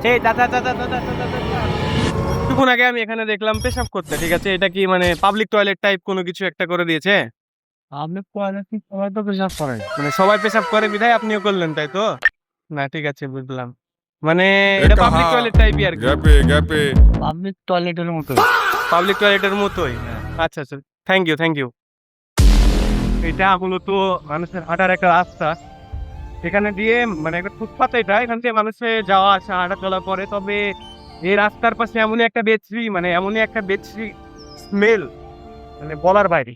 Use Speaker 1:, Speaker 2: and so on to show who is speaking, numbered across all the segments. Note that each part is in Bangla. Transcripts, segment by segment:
Speaker 1: এই দাদা দাদা দাদা দাদা দাদা কিছুক্ষণ আগে আমি এখানে দেখলাম পেশাব করতে, ঠিক আছে? এটা কি মানে পাবলিক টয়লেট টাইপ কোনো কিছু একটা করে দিয়েছে?
Speaker 2: আপনি কোয়ালিটি সবাই তো পেশাব করেন।
Speaker 1: মানে সবাই পেশাব করে বিধায় আপনিও করলেন, তাই তো? না ঠিক আছে, বুঝলাম। মানে
Speaker 3: এ
Speaker 1: এটা
Speaker 3: কাহা
Speaker 1: পাবলিক টয়লেট টাইপই আর কি,
Speaker 3: গ্যাপে গ্যাপে
Speaker 2: পাবলিক টয়লেটের মতো।
Speaker 1: পাবলিক টয়লেটের মতোই। আচ্ছা আচ্ছা, থ্যাংক ইউ থ্যাংক ইউ। এটা মূলত মানুষের হাঁটার একটা রাস্তা, এখানে দিয়ে মানে একটা ফুটপাত, এটা এখান থেকে মানুষের যাওয়া আসা হাঁটা চলা করে। তবে এই রাস্তার পাশে এমনই একটা বেচরি, মানে এমনই একটা বেচরি স্মেল, মানে বলার বাইরে।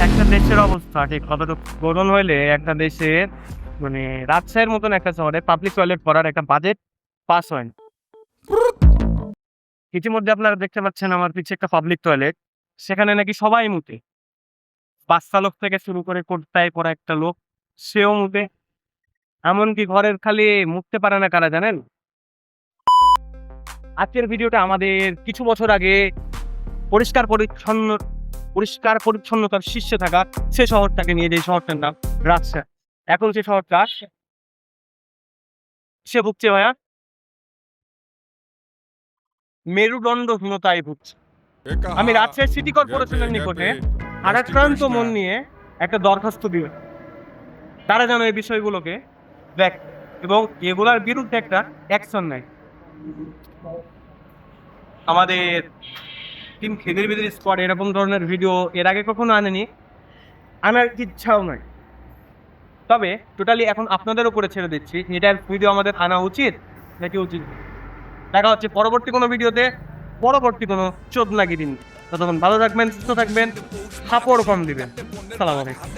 Speaker 1: একটা দেশের অবস্থা ঠিক কতটুকু গরম হইলে একটা দেশের মানে রাজশাহীর মতন একটা শহরে পাবলিক টয়লেট করার একটা বাজেট পাস হয় না। ইতিমধ্যে আপনারা দেখতে পাচ্ছেন আমার পিছে একটা পাবলিক টয়লেট, সেখানে নাকি সবাই মুতে, বাচ্চা লোক থেকে শুরু করে কোটটায় পরা একটা লোক, সেও মুতে। এমনকি ঘরের খালি মুততে পারে না কারা জানেন? আজকের ভিডিওটা আমাদের কিছু বছর আগে পরিষ্কার পরিচ্ছন্ন পরিষ্কার পরিচ্ছন্নতার শীর্ষে থাকা সে শহরটাকে নিয়ে, যে শহরটার নাম রাজশাহী। এখন সে শহরটা সে ভুগছে ভাইয়া মেরুদণ্ডহীনতায় ভুগছে।
Speaker 3: এ কাহা
Speaker 1: আমি রাজশাহী সিটি কর্পোরেশনের
Speaker 3: গ্যাপে
Speaker 1: নিকটে
Speaker 3: গ্যাপে
Speaker 1: ভারাক্রান্ত মন নিয়ে একটা দরখাস্ত দিবে, তারা যেন এই বিষয়গুলোকে দেখ এবং এগুলার বিরুদ্ধে একটা অ্যাকশন নেয়। আমাদের টিম খেদির বিদির স্কোয়াড এরকম ধরনের ভিডিও এর আগে কখনো আনেনি, আনার ইচ্ছাও নয়। তবে টোটালি এখন আপনাদের উপরে ছেড়ে দিচ্ছি, এটার ভিডিও আমাদের আনা উচিত নাকি উচিত না। দেখা হচ্ছে পরবর্তী কোনো ভিডিওতে, পরবর্তী কোনো চোদনাগি দিন। ততক্ষণ ভালো থাকবেন, সুস্থ থাকবেন, কাপড় কম দিবেন। সালাম আলাইকুম।